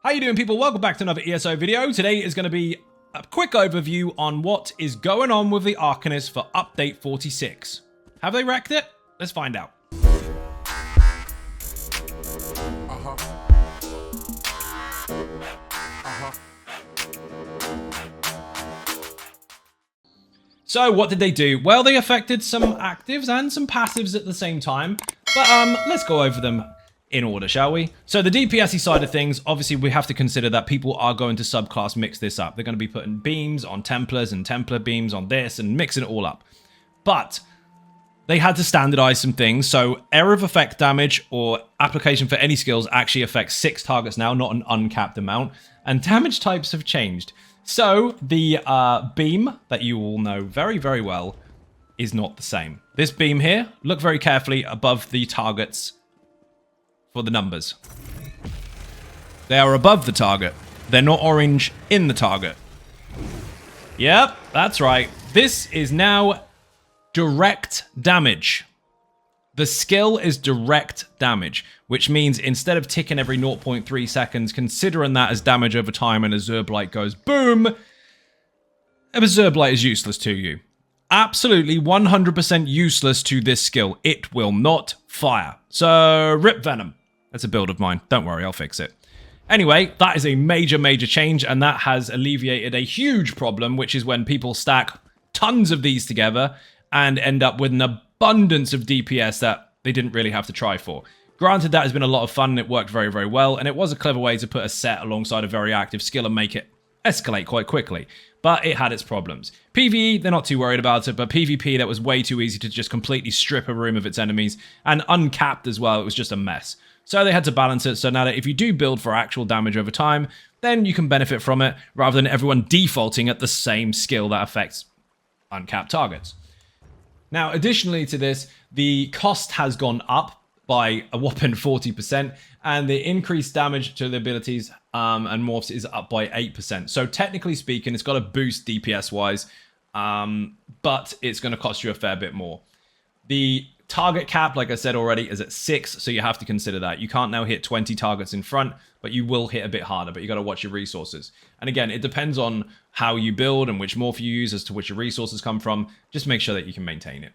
How you doing, people? Welcome back to another ESO video. Today is going to be a quick overview on what is going on with the Arcanist for update 46. Have they wrecked it? Let's find out. So what did they do? Well, they affected some actives and some passives at the same time. But let's go over them in order, shall we? So the DPS side of things, obviously we have to consider that people are going to subclass mix this up. They're going to be putting beams on Templars and Templar beams on this and mixing it all up. But they had to standardize some things. So area of effect damage or application for any skills actually affects 6 targets now, not an uncapped amount. And damage types have changed. So the beam that you all know very, very well is not the same. This beam here, look very carefully above the targets for the numbers. They are above the target. They're not orange in the target. Yep, that's right. This is now direct damage. The skill is direct damage, which means instead of ticking every 0.3 seconds, considering that as damage over time and Azureblight goes boom, Azureblight is useless to you. Absolutely 100% useless to this skill. It will not fire. So, Rip Venom. That's a build of mine. Don't worry, I'll fix it. Anyway, that is a major, major change, and that has alleviated a huge problem, which is when people stack tons of these together and end up with an abundance of DPS that they didn't really have to try for. Granted, that has been a lot of fun, and it worked very, very well, and it was a clever way to put a set alongside a very active skill and make it escalate quite quickly. But it had its problems. PvE, they're not too worried about it, but PvP, that was way too easy to just completely strip a room of its enemies, and uncapped as well, it was just a mess. So they had to balance it, so now that if you do build for actual damage over time, then you can benefit from it, rather than everyone defaulting at the same skill that affects uncapped targets. Now, additionally to this, the cost has gone up by a whopping 40%, and the increased damage to the abilities and morphs is up by 8%. So technically speaking, it's got a boost DPS-wise, but it's going to cost you a fair bit more. The target cap, like I said already, is at 6, so you have to consider that. You can't now hit 20 targets in front, but you will hit a bit harder, but you got to watch your resources. And again, it depends on how you build and which morph you use as to which your resources come from. Just make sure that you can maintain it.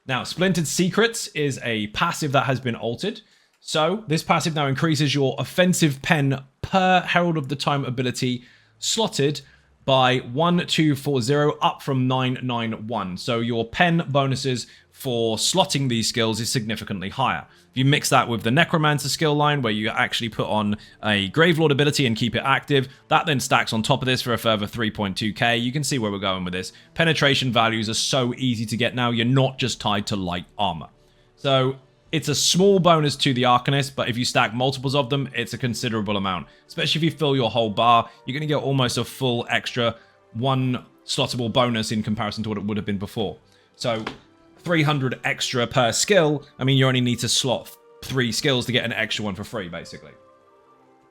Now, Splintered Secrets is a passive that has been altered. So this passive now increases your offensive pen per Herald of the Time ability slotted by 1240 up from 991. So your pen bonuses for slotting these skills is significantly higher. If you mix that with the Necromancer skill line, where you actually put on a Gravelord ability and keep it active, that then stacks on top of this for a further 3.2k. You can see where we're going with this. Penetration values are so easy to get now. You're not just tied to light armor. So it's a small bonus to the Arcanist, but if you stack multiples of them, it's a considerable amount. Especially if you fill your whole bar, you're going to get almost a full extra 1 slottable bonus in comparison to what it would have been before. So 300 extra per skill. I mean, you only need to slot 3 skills to get an extra one for free, basically.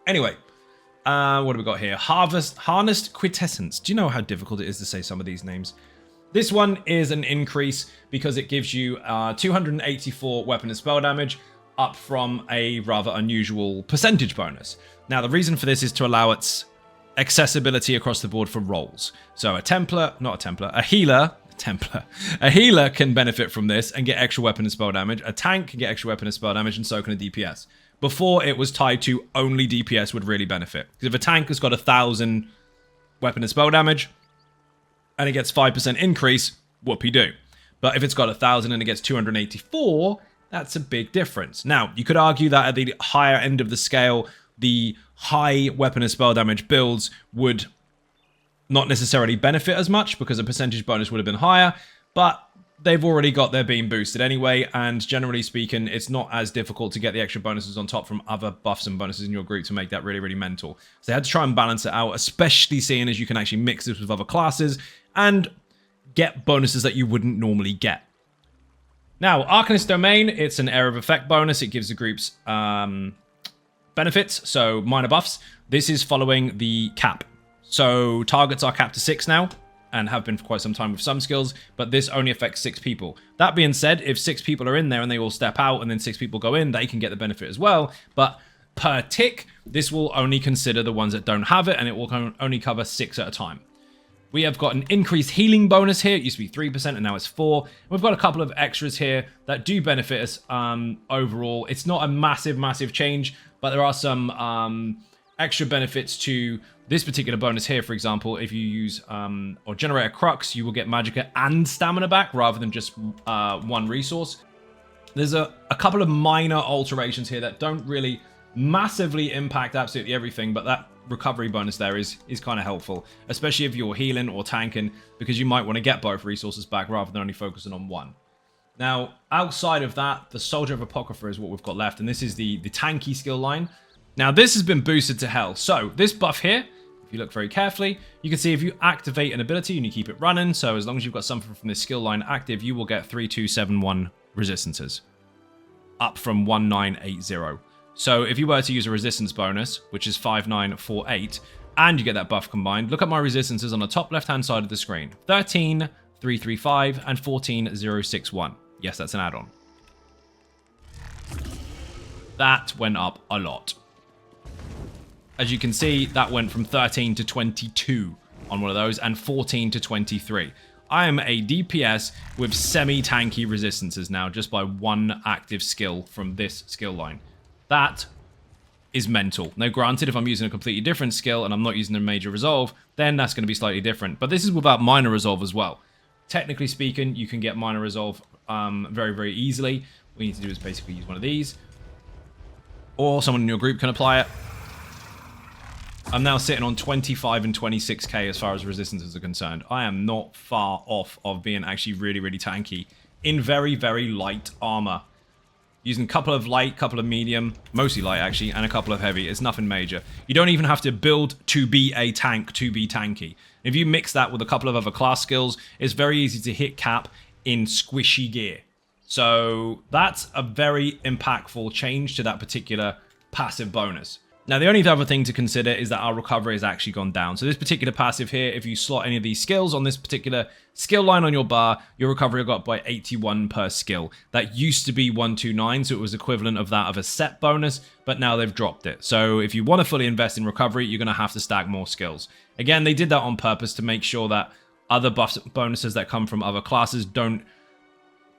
Anyway, what have we got here? Harnessed Quintessence. Do you know how difficult it is to say some of these names? This one is an increase because it gives you 284 weapon and spell damage, up from a rather unusual percentage bonus. Now, the reason for this is to allow its accessibility across the board for roles. So a healer can benefit from this and get extra weapon and spell damage. A tank can get extra weapon and spell damage, and so can a DPS. Before, it was tied to only DPS would really benefit. Because if a tank has got 1,000 weapon and spell damage, and it gets 5% increase, whoopee-doo. But if it's got 1,000 and it gets 284, that's a big difference. Now, you could argue that at the higher end of the scale, the high weapon and spell damage builds would not necessarily benefit as much because a percentage bonus would have been higher, but they've already got their beam boosted anyway, and generally speaking, it's not as difficult to get the extra bonuses on top from other buffs and bonuses in your group to make that really, really mental. So they had to try and balance it out, especially seeing as you can actually mix this with other classes and get bonuses that you wouldn't normally get. Now, Arcanist Domain, it's an area of effect bonus. It gives the groups benefits, so minor buffs. This is following the cap. So targets are capped to 6 now, and have been for quite some time with some skills, but this only affects 6 people. That being said, if 6 people are in there and they all step out and then 6 people go in, they can get the benefit as well, but per tick. This will only consider the ones that don't have it, and it will only cover 6 at a time. We have got an increased healing bonus here. It used to be 3%, and now it's 4%. We've got a couple of extras here that do benefit us overall. It's not a massive change, but there are some extra benefits to this particular bonus here. For example, if you use or generate a crux, you will get magicka and stamina back rather than just one resource. There's a couple of minor alterations here that don't really massively impact absolutely everything, but that recovery bonus there is kind of helpful, especially if you're healing or tanking, because you might want to get both resources back rather than only focusing on one. Now, outside of that, the Soldier of Apocrypha is what we've got left, and this is the tanky skill line. Now, this has been boosted to hell. So, this buff here, if you look very carefully, you can see if you activate an ability and you keep it running, so as long as you've got something from this skill line active, you will get 3271 resistances, up from 1980. So, if you were to use a resistance bonus, which is 5948, and you get that buff combined, look at my resistances on the top left-hand side of the screen. 13335 and 14061. Yes, that's an add-on. That went up a lot. As you can see, that went from 13 to 22 on one of those, and 14 to 23. I am a DPS with semi-tanky resistances now, just by one active skill from this skill line. That is mental. Now, granted, if I'm using a completely different skill and I'm not using a major resolve, then that's going to be slightly different. But this is without minor resolve as well. Technically speaking, you can get minor resolve very easily. What you need to do is basically use one of these, or someone in your group can apply it. I'm now sitting on 25 and 26k as far as resistances are concerned. I am not far off of being actually really tanky in very light armor. Using a couple of light, couple of medium, mostly light actually, and a couple of heavy. It's nothing major. You don't even have to build to be a tank to be tanky. If you mix that with a couple of other class skills, it's very easy to hit cap in squishy gear. So that's a very impactful change to that particular passive bonus. Now, the only other thing to consider is that our recovery has actually gone down. So this particular passive here, if you slot any of these skills on this particular skill line on your bar, your recovery will go up by 81 per skill. That used to be 129, so it was equivalent of that of a set bonus, but now they've dropped it. So if you want to fully invest in recovery, you're going to have to stack more skills. Again, they did that on purpose to make sure that other buffs, bonuses that come from other classes don't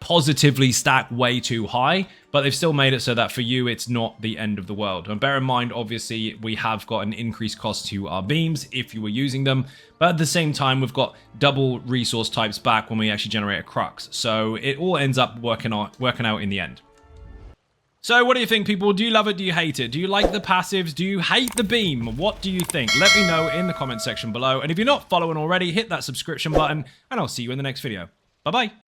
positively stack way too high, but they've still made it so that for you it's not the end of the world. And bear in mind, obviously, we have got an increased cost to our beams if you were using them, but at the same time we've got double resource types back when we actually generate a crux, so it all ends up working out in the end. So what do you think, people? Do you love it? Do you hate it? Do you like the passives? Do you hate the beam? What do you think? Let me know in the comment section below, and if you're not following already, hit that subscription button, and I'll see you in the next video. Bye bye.